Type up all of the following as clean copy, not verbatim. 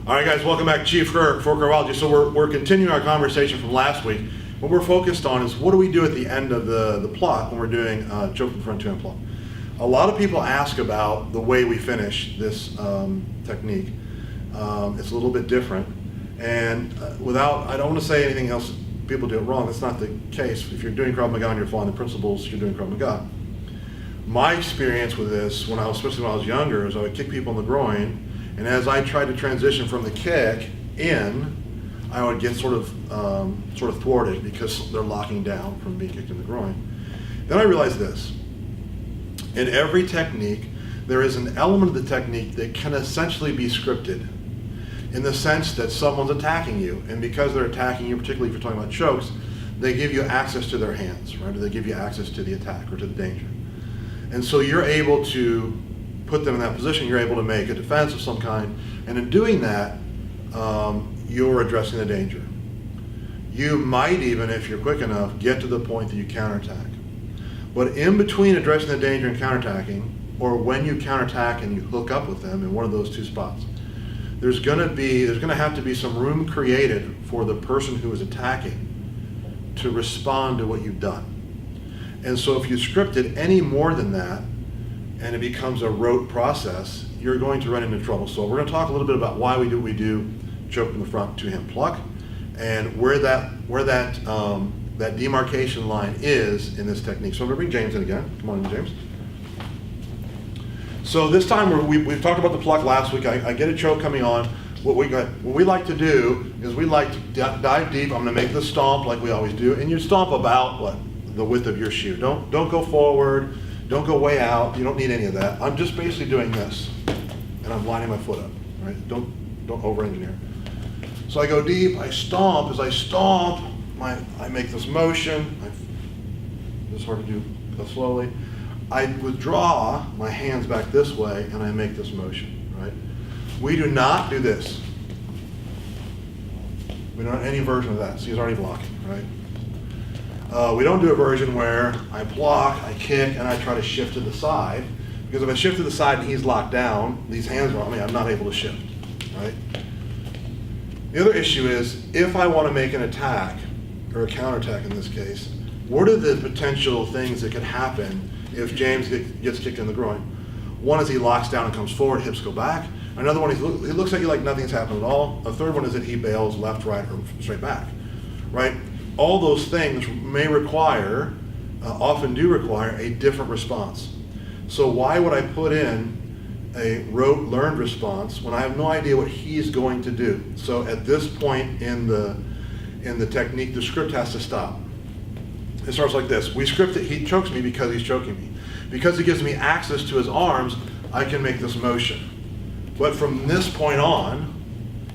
All right, guys, welcome back, Chief for Kravology. So we're continuing our conversation from last week. What we're focused on is what do we do at the end of the pluck when we're doing choke from front two-hand pluck. A lot of people ask about the way we finish this technique. It's a little bit different, and I don't want to say anything else. People do it wrong. That's not the case. If you're doing Krav Maga and you're following the principles, you're doing Krav Maga. My experience with this, especially when I was younger, is I would kick people in the groin, and as I tried to transition from the kick in, I would get sort of thwarted because they're locking down from being kicked in the groin. Then I realized this: in every technique, there is an element of the technique that can essentially be scripted, in the sense that someone's attacking you, and because they're attacking you, particularly if you're talking about chokes, they give you access to their hands, right? Or they give you access to the attack or to the danger. And so you're able to put them in that position, you're able to make a defense of some kind, and in doing that, you're addressing the danger. You might even, if you're quick enough, get to the point that you counterattack. But in between addressing the danger and counterattacking, or when you counterattack and you hook up with them in one of those two spots, there's going to have to be some room created for the person who is attacking to respond to what you've done. And so if you script it any more than that, and it becomes a rote process, you're going to run into trouble. So we're going to talk a little bit about why we do choke in the front two-hand pluck, and where that demarcation line is in this technique. So I'm going to bring James in again. Come on in, James. So this time we've talked about the pluck last week. I get a choke coming on. What we like to do is we like to dive deep. I'm going to make the stomp like we always do, and you stomp about the width of your shoe. Don't go forward. Don't go way out. You don't need any of that. I'm just basically doing this, and I'm lining my foot up. Right? Don't over-engineer. So I go deep. I stomp. As I stomp, I make this motion. It's hard to do slowly. I withdraw my hands back this way, and I make this motion. Right? We do not do this. We don't have any version of that. See, he's already blocking. Right? We don't do a version where I block, I kick, and I try to shift to the side. Because if I shift to the side and he's locked down, these hands are on me, I'm not able to shift. Right? The other issue is, if I want to make an attack, or a counterattack in this case, what are the potential things that could happen if James gets kicked in the groin? One is he locks down and comes forward, hips go back. Another one, he looks at you like nothing's happened at all. A third one is that he bails left, right, or straight back. Right? All those things may require, often do require, a different response. So why would I put in a rote learned response when I have no idea what he's going to do? So at this point in the technique, the script has to stop. It starts like this. We script it, he chokes me because he's choking me. Because he gives me access to his arms, I can make this motion. But from this point on,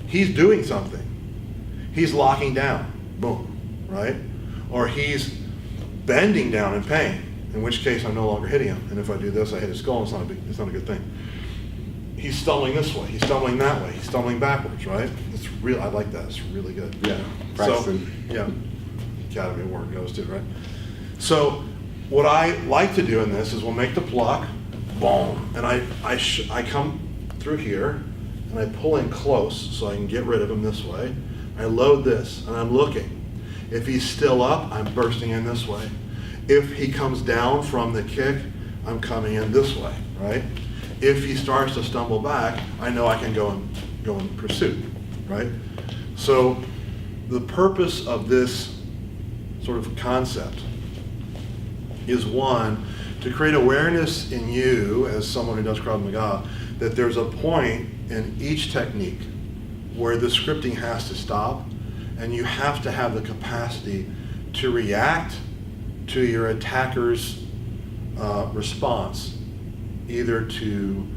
he's doing something. He's locking down. Boom. Right? Or he's bending down in pain, in which case I'm no longer hitting him. And if I do this, I hit his skull, it's not a good thing. He's stumbling this way, he's stumbling that way, he's stumbling backwards, right? It's real, I like that, it's really good. Yeah, practicing. So, yeah, Academy Award goes to, right? So, what I like to do in this is we'll make the pluck, boom, and I come through here, and I pull in close so I can get rid of him this way. I load this, and I'm looking. If he's still up, I'm bursting in this way. If he comes down from the kick, I'm coming in this way, right? If he starts to stumble back, I know I can go in pursuit, right? So the purpose of this sort of concept is, one, to create awareness in you as someone who does Krav Maga that there's a point in each technique where the scripting has to stop, and you have to have the capacity to react to your attacker's response, either to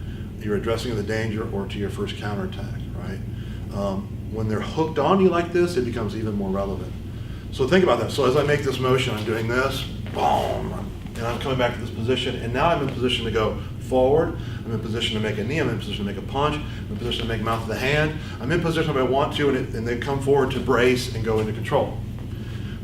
your addressing of the danger or to your first counterattack, right? When they're hooked on you like this, it becomes even more relevant. So think about that. So as I make this motion, I'm doing this, boom, and I'm coming back to this position, and now I'm in position to go forward, I'm in position to make a knee, I'm in position to make a punch, I'm in position to make mouth of the hand, I'm in position if I want to, and they come forward to brace and go into control.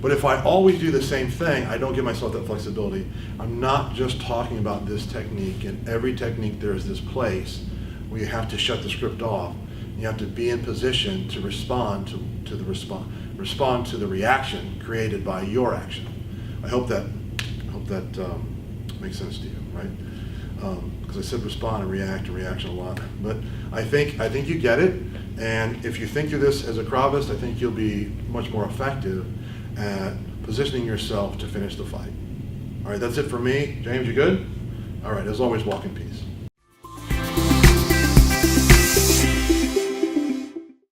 But if I always do the same thing, I don't give myself that flexibility. I'm not just talking about this technique. In every technique, there's this place where you have to shut the script off You have to be in position to respond to the reaction created by your action. I hope that makes sense to you, right? Because I said respond and reaction a lot, but I think you get it. And if you think through this as a Kravist, I think you'll be much more effective at positioning yourself to finish the fight. All right, that's it for me. James, you good? All right, as always, walk in peace.